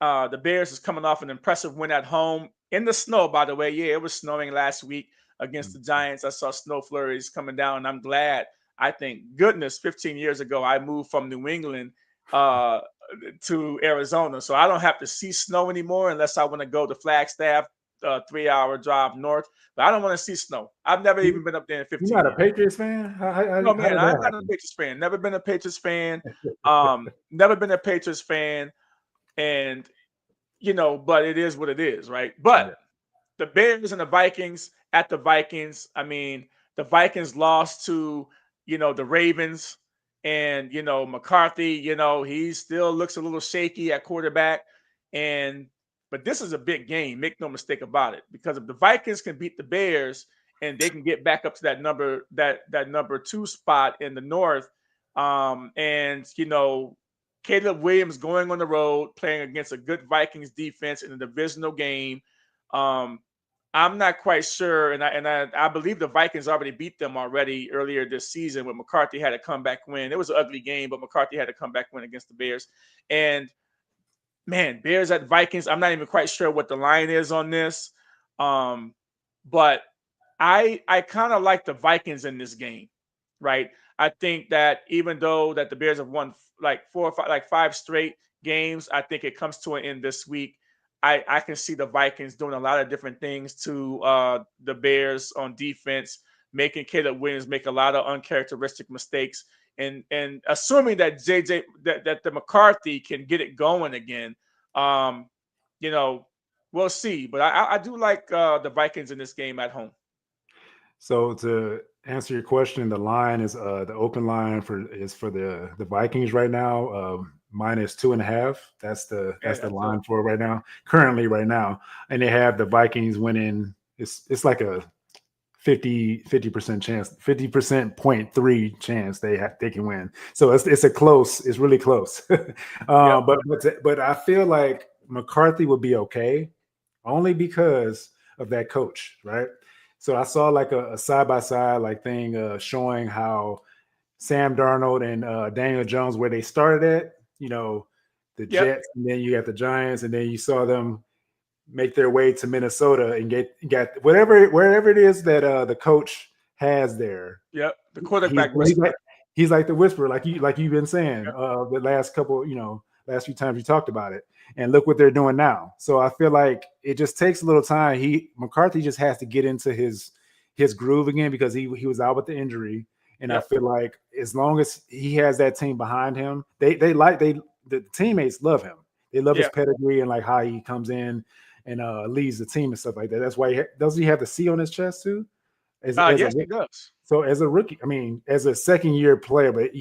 The Bears is coming off an impressive win at home in the snow, by the way. Yeah, it was snowing last week against the Giants. I saw snow flurries coming down, and I'm glad. I think, goodness, 15 years ago, I moved from New England to Arizona, so I don't have to see snow anymore unless I want to go to Flagstaff, 3-hour drive north. But I don't want to see snow. I've never even been up there in 15 years. You're not a Patriots fan? No, man, I'm not a Patriots fan. Never been a Patriots fan. Never been a Patriots fan. And, but it is what it is, right? But the Bears and the Vikings at the Vikings, I mean, the Vikings lost to, the Ravens and, McCarthy, he still looks a little shaky at quarterback. But this is a big game. Make no mistake about it. Because if the Vikings can beat the Bears and they can get back up to that number 2 spot in the North, and, Caleb Williams going on the road, playing against a good Vikings defense in a divisional game. I'm not quite sure, and I believe the Vikings already beat them already earlier this season when McCarthy had a comeback win. It was an ugly game, but McCarthy had a comeback win against the Bears. And man, Bears at Vikings, I'm not even quite sure what the line is on this, but I kind of like the Vikings in this game, right? I think that even though that the Bears have won like 4 or 5, like 5 straight games, I think it comes to an end this week. I can see the Vikings doing a lot of different things to the Bears on defense, making Caleb Williams make a lot of uncharacteristic mistakes, and assuming that that the McCarthy can get it going again. We'll see. But I do like the Vikings in this game at home. So to answer your question, the line is the open line for the Vikings right now. Minus 2.5. That's the line for right now. Currently, right now, and they have the Vikings winning. It's like a 50% chance, 50.3 chance they can win. So it's really close. But I feel like McCarthy will be okay, only because of that coach, right? So I saw like a side-by-side like thing showing how Sam Darnold and Daniel Jones, where they started at, the Jets, and then you got the Giants, and then you saw them make their way to Minnesota and get wherever it is that the coach has there. Yep, the quarterback. He's like the whisperer, like you've been saying the last couple, last few times you talked about it. And look what they're doing now. So I feel like it just takes a little time. McCarthy just has to get into his groove again because he was out with the injury. And I feel like as long as he has that team behind him, the teammates love him. They love his pedigree and like how he comes in and leads the team and stuff like that. That's why doesn't he have the C on his chest too? Yes, he does. So as a rookie, I mean, as a second-year player, but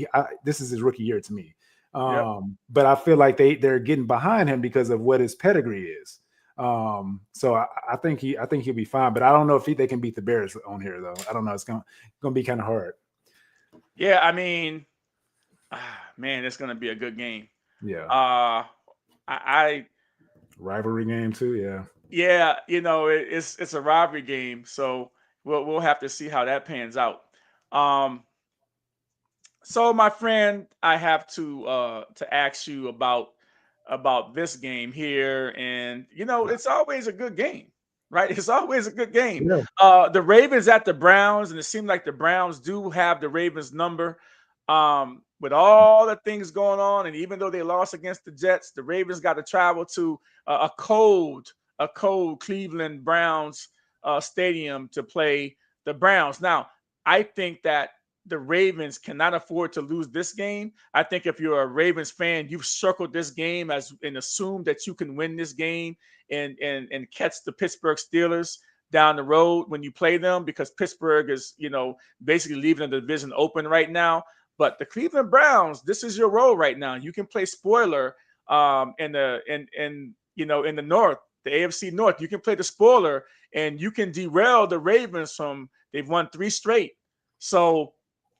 this is his rookie year to me. But I feel like they're getting behind him because of what his pedigree is. So I think he'll be fine. But I don't know if they can beat the Bears on here though. I don't know. It's gonna be kind of hard. Yeah, I mean, man, it's going to be a good game. Yeah. I Rivalry game too. Yeah. Yeah, it's a rivalry game, so we'll have to see how that pans out. Um, so my friend, I have to ask you about this game here, and it's always a good game, right? It's always a good game. Yeah. The Ravens at the Browns, and it seemed like the Browns do have the Ravens number. With all the things going on, and even though they lost against the Jets, the Ravens got to travel to a cold Cleveland Browns stadium to play the Browns. Now, I think that the Ravens cannot afford to lose this game. I think if you're a Ravens fan, you've circled this game as and assume that you can win this game and catch the Pittsburgh Steelers down the road when you play them, because Pittsburgh is, basically leaving the division open right now. But the Cleveland Browns, this is your role right now. You can play spoiler in the North, the AFC North. You can play the spoiler and you can derail the Ravens from they've won 3 straight. So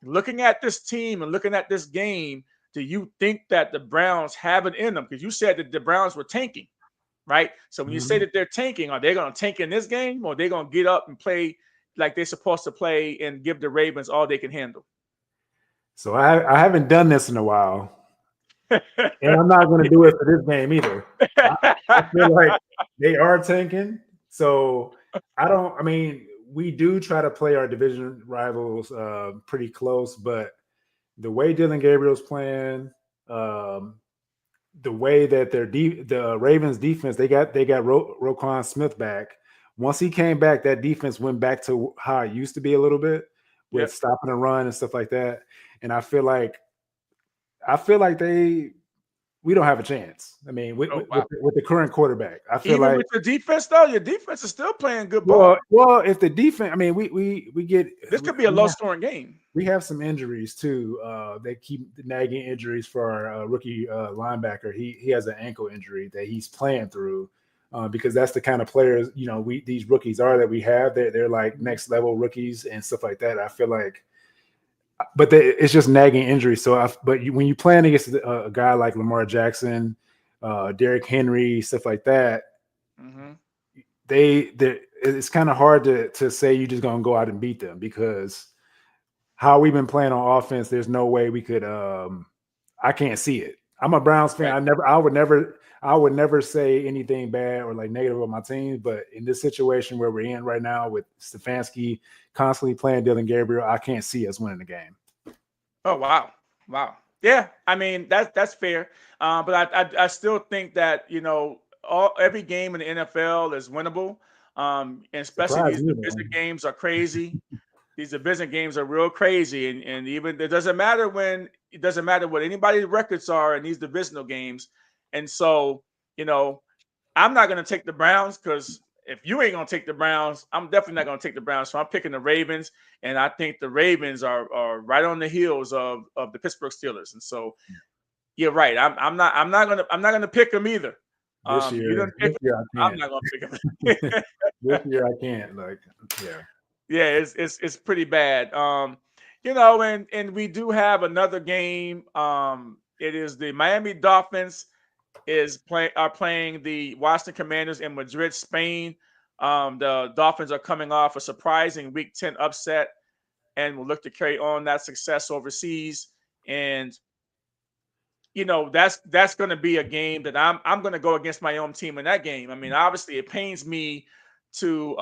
looking at this team and looking at this game, do you think that the Browns have it in them? Because you said that the Browns were tanking, right? So when you say that they're tanking, are they going to tank in this game, or are they going to get up and play like they're supposed to play and give the Ravens all they can handle? So I haven't done this in a while, and I'm not going to do it for this game either. I feel like they are tanking. So I mean, we do try to play our division rivals pretty close, but the way Dylan Gabriel's playing, the way that the Ravens defense, they got Roquan Smith back. Once he came back, that defense went back to how it used to be a little bit with stopping the run and stuff like that. And I feel like we don't have a chance. I mean, with the current quarterback, I feel even like with the defense, though, your defense is still playing good ball. Well, if the defense, I mean, we get this could be a low-scoring game. We have some injuries too. They keep nagging injuries for our rookie linebacker. He has an ankle injury that he's playing through because that's the kind of players these rookies are that we have. They're like next level rookies and stuff like that. I feel like. But it's just nagging injury. So, when you playing against a guy like Lamar Jackson, Derrick Henry, stuff like that, it's kind of hard to say you're just going to go out and beat them, because how we've been playing on offense, there's no way we could. I can't see it. I'm a Browns fan. Right. I would never say anything bad or like negative about my team. But in this situation where we're in right now with Stefanski constantly playing Dylan Gabriel, I can't see us winning the game. Oh, wow. Yeah, I mean, that's fair. But I still think that, every game in the NFL is winnable. And especially these division games are crazy. These division games are real crazy. And even it doesn't matter what anybody's records are in these divisional games. And so, I'm not going to take the Browns, because if you ain't going to take the Browns, I'm definitely not going to take the Browns. So I'm picking the Ravens, and I think the Ravens are right on the heels of the Pittsburgh Steelers. And so you're right. I'm not going to pick them either. This year I can't. I'm not going to pick them. This year I can't. Yeah, it's pretty bad. And we do have another game. It is the Miami Dolphins are playing the Washington Commanders in Madrid, Spain. The Dolphins are coming off a surprising Week 10 upset and will look to carry on that success overseas. And that's going to be a game that I'm going to go against my own team in that game. I mean, obviously, it pains me to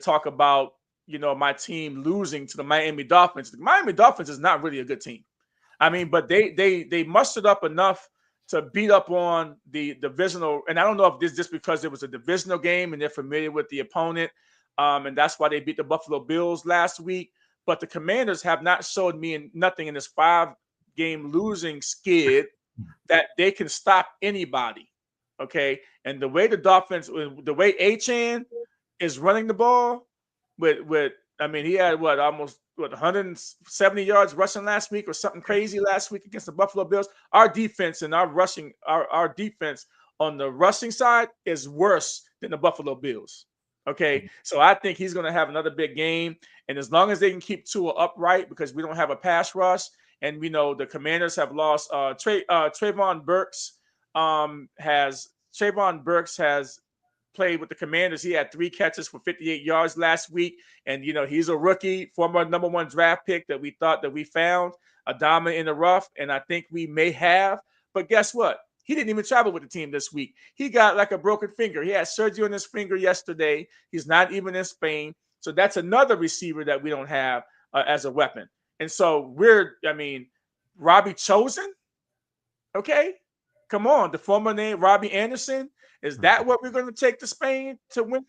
talk about my team losing to the Miami Dolphins. The Miami Dolphins is not really a good team. I mean, but they mustered up enough to beat up on the divisional. And I don't know if this is just because it was a divisional game and they're familiar with the opponent, and that's why they beat the Buffalo Bills last week. But the Commanders have not showed me nothing in this 5-game losing skid that they can stop anybody. Okay. And the way the Dolphins, the way Achane is running the ball he had almost 170 yards rushing last week or something crazy last week against the Buffalo Bills. Our defense and our defense on the rushing side is worse than the Buffalo Bills. Okay. So I think he's going to have another big game. And as long as they can keep Tua upright, because we don't have a pass rush, And we know the Commanders have lost. Trayvon Burks has played with the Commanders. He had 3 catches for 58 yards last week. And, he's a rookie, former number 1 draft pick that we thought that we found a diamond in the rough. And I think we may have. But guess what? He didn't even travel with the team this week. He got like a broken finger. He had surgery on his finger yesterday. He's not even in Spain. So that's another receiver that we don't have as a weapon. And so Robbie Chosen, okay? Come on, the former name Robbie Anderson. Is that what we're going to take to Spain to win?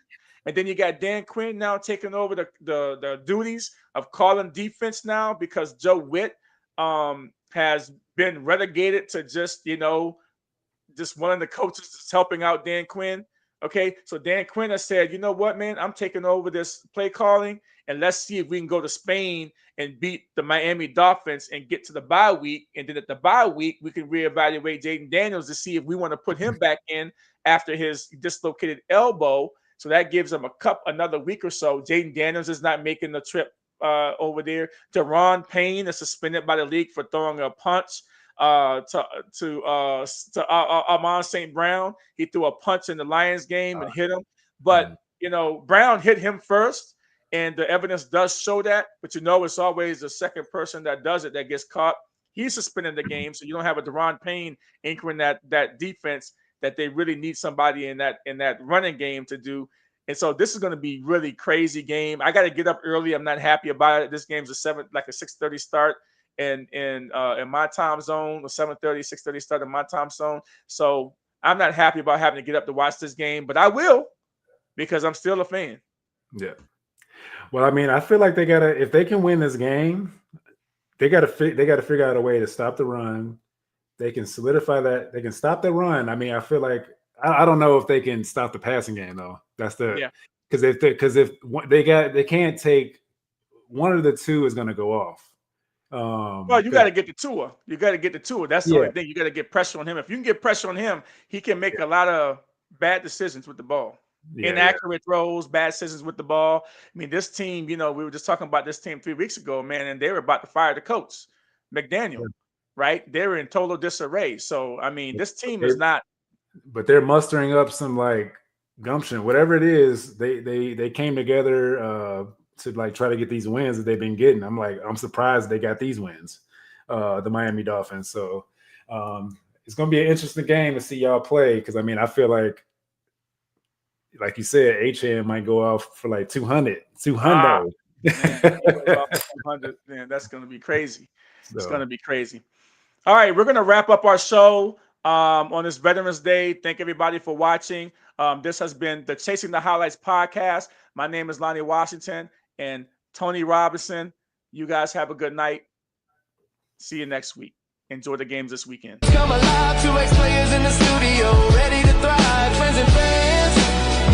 And then you got Dan Quinn now taking over the duties of calling defense now because Joe Witt has been relegated to just one of the coaches that's helping out Dan Quinn. Okay, so Dan Quinn has said, you know what, man, I'm taking over this play calling, and let's see if we can go to Spain and beat the Miami Dolphins and get to the bye week. And then at the bye week, we can reevaluate Jaden Daniels to see if we want to put him back in after his dislocated elbow. So that gives him another week or so. Jaden Daniels is not making the trip over there. Deron Payne is suspended by the league for throwing a punch to Amon St. Brown. He threw a punch in the Lions game and hit him. But, Brown hit him first, and the evidence does show that. But, it's always the second person that does it that gets caught. He's suspended the game, so you don't have a Deron Payne anchoring that defense that they really need somebody in that running game to do. And so this is going to be really crazy game. I got to get up early. I'm not happy about it. This game's a 6:30 start in my time zone, a 7:30, 6:30 start in my time zone. So I'm not happy about having to get up to watch this game, but I will because I'm still a fan. Yeah. Well, I feel like if they can win this game, they gotta figure out a way to stop the run. They can solidify that. They can stop the run. I feel like I don't know if they can stop the passing game though. That's because if they can't take one of the two is going to go off. Well, you got to get the Tua. You got to get the Tua. That's the only thing. You got to get pressure on him. If you can get pressure on him, he can make a lot of bad decisions with the ball. Inaccurate throws, bad decisions with the ball. This team, we were just talking about this team 3 weeks ago, man, and they were about to fire the coach, McDaniel, right? They were in total disarray. So, this team is not. But they're mustering up some gumption, whatever it is. They came together to try to get these wins that they've been getting. I'm surprised they got these wins, the Miami Dolphins. So it's going to be an interesting game to see y'all play because I feel like you said, H.M. might go off for 200. Man, 200, man, that's going to be crazy. It's going to be crazy. All right, we're going to wrap up our show on this Veterans Day. Thank everybody for watching. This has been the Chasing the Highlights podcast. My name is Lonnie Washington and Tony Robinson. You guys have a good night. See you next week. Enjoy the games this weekend. Come alive, 2 ex-players in the studio, ready to thrive. Friends and fans,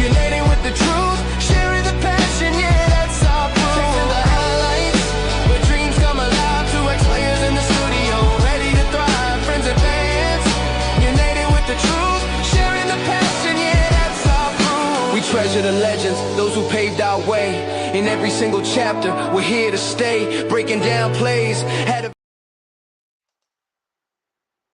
uniting with the truth, sharing the passion, yeah, that's our proof. Chasing the highlights, where dreams come alive. 2 ex-players in the studio, ready to thrive. Friends and fans, united with the truth, sharing the passion, yeah, that's our proof. We treasure the legends, those who paved our way. In every single chapter, we're here to stay, breaking down plays.